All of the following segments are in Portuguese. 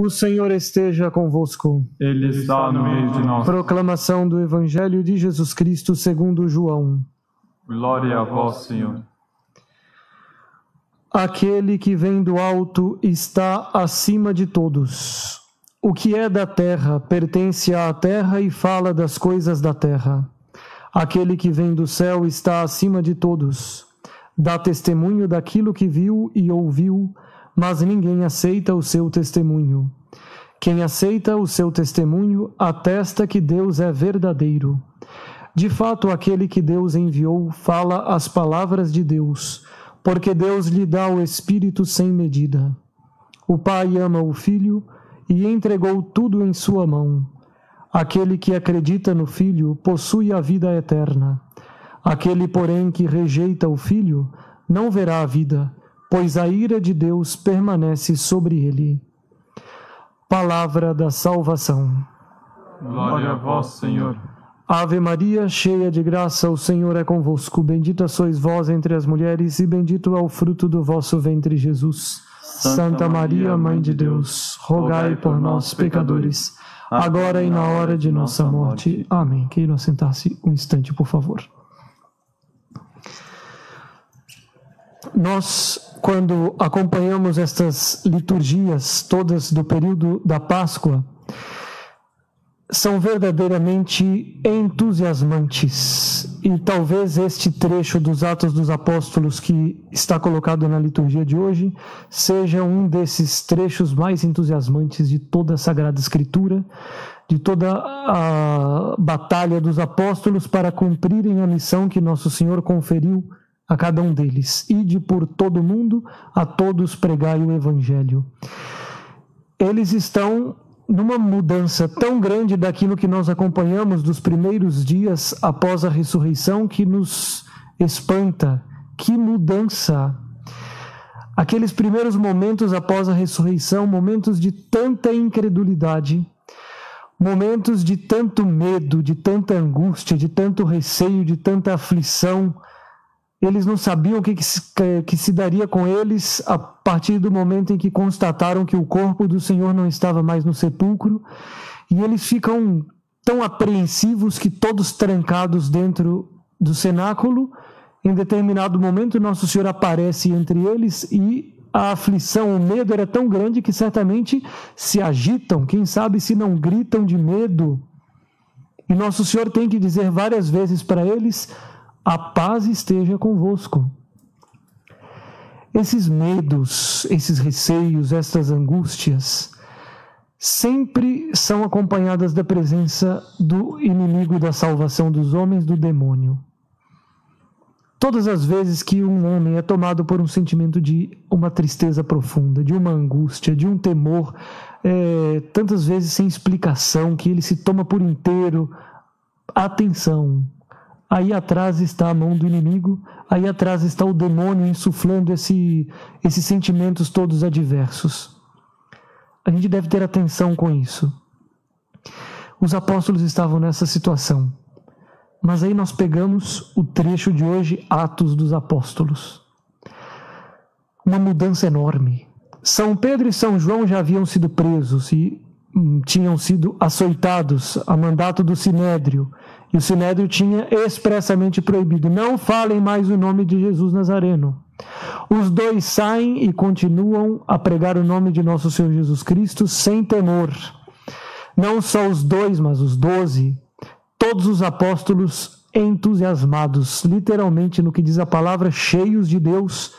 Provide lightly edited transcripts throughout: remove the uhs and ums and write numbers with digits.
O Senhor esteja convosco. Ele está no meio de nós. Proclamação do Evangelho de Jesus Cristo segundo João. Glória a vós, Senhor. Aquele que vem do alto está acima de todos. O que é da terra pertence à terra e fala das coisas da terra. Aquele que vem do céu está acima de todos. Dá testemunho daquilo que viu e ouviu, mas ninguém aceita o seu testemunho. Quem aceita o seu testemunho atesta que Deus é verdadeiro. De fato, aquele que Deus enviou fala as palavras de Deus, porque Deus lhe dá o Espírito sem medida. O Pai ama o Filho e entregou tudo em sua mão. Aquele que acredita no Filho possui a vida eterna. Aquele, porém, que rejeita o Filho não verá a vida, pois a ira de Deus permanece sobre ele. Palavra da salvação. Glória a vós, Senhor. Ave Maria, cheia de graça, o Senhor é convosco. Bendita sois vós entre as mulheres, e bendito é o fruto do vosso ventre, Jesus. Santa Maria, Mãe de Deus, rogai por nós, pecadores, agora e na hora de nossa morte. Amém. Queiram assentar-se um instante, por favor. Nós, quando acompanhamos estas liturgias todas do período da Páscoa, são verdadeiramente entusiasmantes. E talvez este trecho dos Atos dos Apóstolos que está colocado na liturgia de hoje seja um desses trechos mais entusiasmantes de toda a Sagrada Escritura, de toda a batalha dos apóstolos para cumprirem a missão que Nosso Senhor conferiu a cada um deles. Ide por todo o mundo, a todos pregai o Evangelho. Eles estão numa mudança tão grande daquilo que nós acompanhamos dos primeiros dias após a ressurreição que nos espanta. Que mudança! Aqueles primeiros momentos após a ressurreição, momentos de tanta incredulidade, momentos de tanto medo, de tanta angústia, de tanto receio, de tanta aflição. Eles não sabiam o que se daria com eles a partir do momento em que constataram que o corpo do Senhor não estava mais no sepulcro, e eles ficam tão apreensivos que todos trancados dentro do cenáculo, em determinado momento Nosso Senhor aparece entre eles e a aflição, o medo era tão grande que certamente se agitam, quem sabe se não gritam de medo. E Nosso Senhor tem que dizer várias vezes para eles: a paz esteja convosco. Esses medos, esses receios, estas angústias, sempre são acompanhadas da presença do inimigo da salvação dos homens, do demônio. Todas as vezes que um homem é tomado por um sentimento de uma tristeza profunda, de uma angústia, de um temor, tantas vezes sem explicação, que ele se toma por inteiro, atenção. Aí atrás está a mão do inimigo, aí atrás está o demônio insuflando esses sentimentos todos adversos. A gente deve ter atenção com isso. Os apóstolos estavam nessa situação. Mas aí nós pegamos o trecho de hoje, Atos dos Apóstolos. Uma mudança enorme. São Pedro e São João já haviam sido presos e tinham sido açoitados a mandato do Sinédrio. E o Sinédrio tinha expressamente proibido: não falem mais o nome de Jesus Nazareno. Os dois saem e continuam a pregar o nome de nosso Senhor Jesus Cristo sem temor. Não só os dois, mas os 12, todos os apóstolos entusiasmados, literalmente no que diz a palavra, cheios de Deus,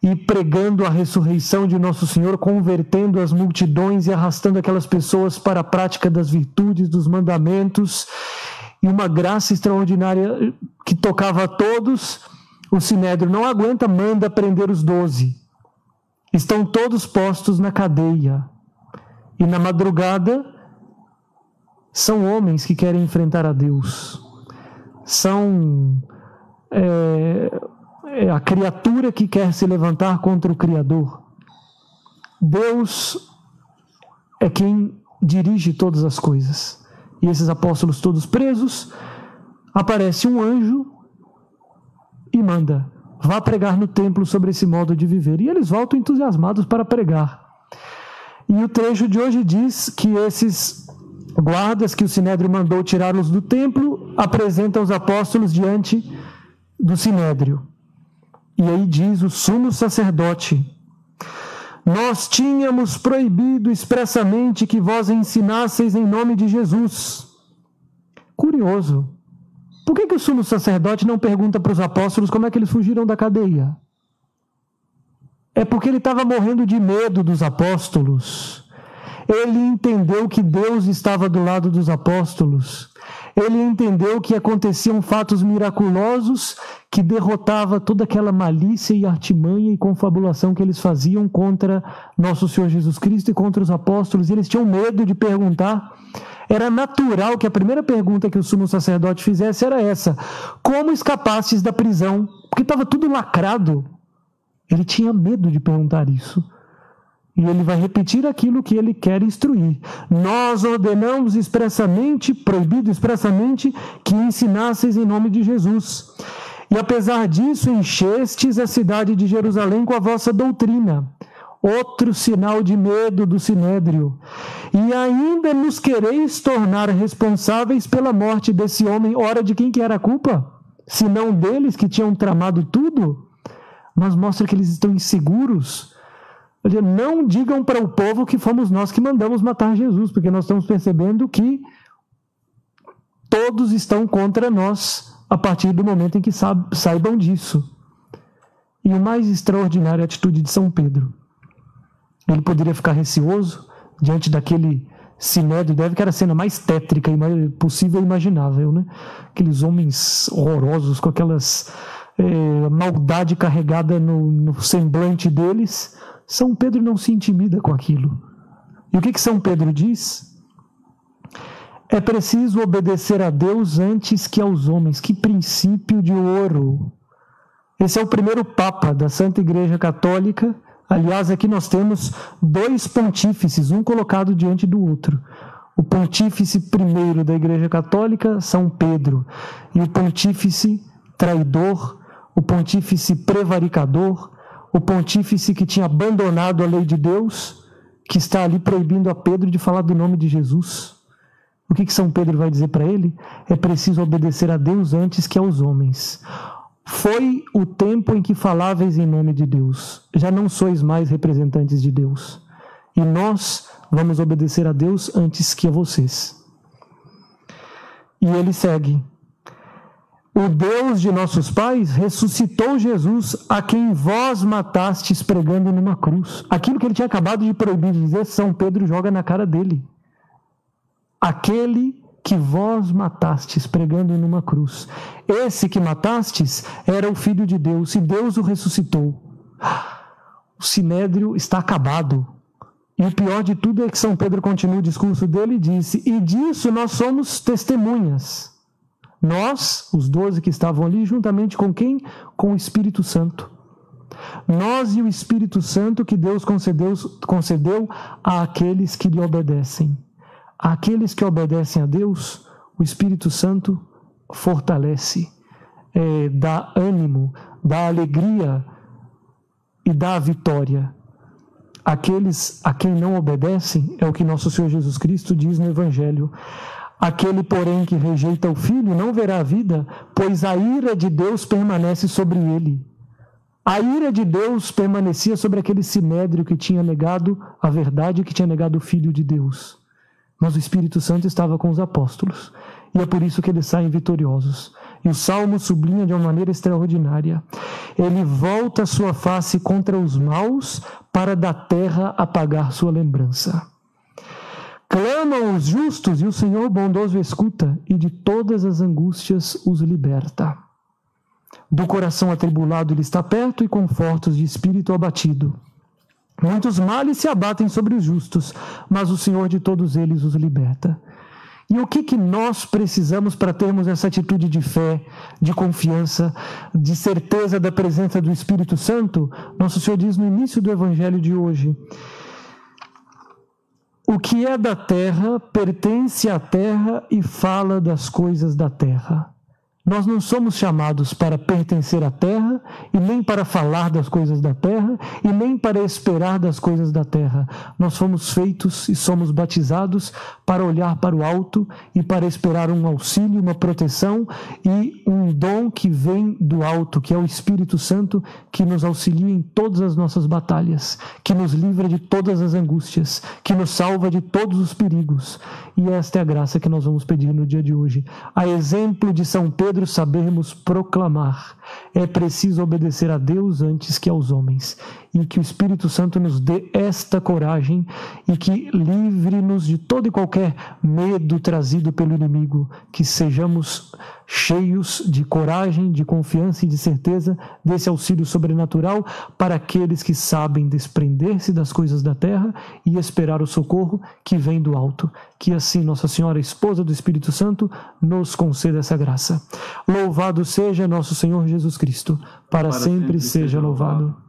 e pregando a ressurreição de Nosso Senhor, convertendo as multidões e arrastando aquelas pessoas para a prática das virtudes, dos mandamentos, e uma graça extraordinária que tocava a todos. O Sinédrio não aguenta, manda prender os 12. Estão todos postos na cadeia. E na madrugada, são homens que querem enfrentar a Deus. São a criatura que quer se levantar contra o Criador. Deus é quem dirige todas as coisas. E esses apóstolos todos presos, aparece um anjo e manda: vá pregar no templo sobre esse modo de viver. E eles voltam entusiasmados para pregar. E o trecho de hoje diz que esses guardas que o Sinédrio mandou tirá-los do templo apresentam os apóstolos diante do Sinédrio. E aí diz o sumo sacerdote: nós tínhamos proibido expressamente que vós ensinasseis em nome de Jesus. Curioso. Por que o sumo sacerdote não pergunta para os apóstolos como é que eles fugiram da cadeia? É porque ele estava morrendo de medo dos apóstolos. Ele entendeu que Deus estava do lado dos apóstolos. Ele entendeu que aconteciam fatos miraculosos que derrotava toda aquela malícia e artimanha e confabulação que eles faziam contra nosso Senhor Jesus Cristo e contra os apóstolos. E eles tinham medo de perguntar. Era natural que a primeira pergunta que o sumo sacerdote fizesse era essa: como escapastes da prisão? Porque estava tudo lacrado. Ele tinha medo de perguntar isso. E ele vai repetir aquilo que ele quer instruir. Nós ordenamos expressamente, proibido expressamente, que ensinasseis em nome de Jesus. E apesar disso, enchestes a cidade de Jerusalém com a vossa doutrina. Outro sinal de medo do Sinédrio. E ainda nos quereis tornar responsáveis pela morte desse homem. Ora, de quem que era a culpa? Se não deles que tinham tramado tudo? Mas mostra que eles estão inseguros. Não digam para o povo que fomos nós que mandamos matar Jesus, porque nós estamos percebendo que todos estão contra nós a partir do momento em que saibam disso. E o mais extraordinário é a atitude de São Pedro. Ele poderia ficar receoso diante daquele Sinédrio, deve que era a cena mais tétrica possível e imaginável, né? Aqueles homens horrorosos com aquelas maldade carregada no semblante deles. São Pedro não se intimida com aquilo. E o que São Pedro diz? É preciso obedecer a Deus antes que aos homens. Que princípio de ouro! Esse é o primeiro Papa da Santa Igreja Católica. Aliás, aqui nós temos dois pontífices, um colocado diante do outro. O pontífice primeiro da Igreja Católica, São Pedro, e o pontífice traidor, o pontífice prevaricador, o pontífice que tinha abandonado a lei de Deus, que está ali proibindo a Pedro de falar do nome de Jesus. O que São Pedro vai dizer para ele? É preciso obedecer a Deus antes que aos homens. Foi o tempo em que faláveis em nome de Deus. Já não sois mais representantes de Deus. E nós vamos obedecer a Deus antes que a vocês. E ele segue. O Deus de nossos pais ressuscitou Jesus, a quem vós matastes pregando numa cruz. Aquilo que ele tinha acabado de proibir de dizer, São Pedro joga na cara dele. Aquele que vós matastes pregando numa cruz. Esse que matastes era o Filho de Deus, e Deus o ressuscitou. O Sinédrio está acabado. E o pior de tudo é que São Pedro continua o discurso dele e disse: e disso nós somos testemunhas. Nós, os 12 que estavam ali, juntamente com quem? Com o Espírito Santo. Nós e o Espírito Santo que Deus concedeu àqueles que lhe obedecem. Àqueles que obedecem a Deus, o Espírito Santo fortalece, dá ânimo, dá alegria e dá a vitória. Aqueles a quem não obedecem, é o que nosso Senhor Jesus Cristo diz no Evangelho. Aquele, porém, que rejeita o Filho não verá a vida, pois a ira de Deus permanece sobre ele. A ira de Deus permanecia sobre aquele Sinédrio que tinha negado a verdade, que tinha negado o Filho de Deus. Mas o Espírito Santo estava com os apóstolos. E é por isso que eles saem vitoriosos. E o Salmo sublinha de uma maneira extraordinária. Ele volta a sua face contra os maus, para da terra apagar sua lembrança. Clamam os justos, e o Senhor bondoso escuta, e de todas as angústias os liberta. Do coração atribulado ele está perto, e conforta os de espírito abatido. Muitos males se abatem sobre os justos, mas o Senhor de todos eles os liberta. E o que nós precisamos para termos essa atitude de fé, de confiança, de certeza da presença do Espírito Santo? Nosso Senhor diz no início do Evangelho de hoje: o que é da terra pertence à terra e fala das coisas da terra. Nós não somos chamados para pertencer à terra, e nem para falar das coisas da terra, e nem para esperar das coisas da terra. Nós fomos feitos e somos batizados para olhar para o alto e para esperar um auxílio, uma proteção e um dom que vem do alto, que é o Espírito Santo, que nos auxilia em todas as nossas batalhas, que nos livra de todas as angústias, que nos salva de todos os perigos. E esta é a graça que nós vamos pedir no dia de hoje. A exemplo de São Pedro, sabermos proclamar. É preciso obedecer a Deus antes que aos homens. E que o Espírito Santo nos dê esta coragem e que livre-nos de todo e qualquer medo trazido pelo inimigo. Que sejamos cheios de coragem, de confiança e de certeza desse auxílio sobrenatural para aqueles que sabem desprender-se das coisas da terra e esperar o socorro que vem do alto. Que assim Nossa Senhora, esposa do Espírito Santo, nos conceda essa graça. Louvado seja nosso Senhor Jesus Cristo, para sempre seja louvado.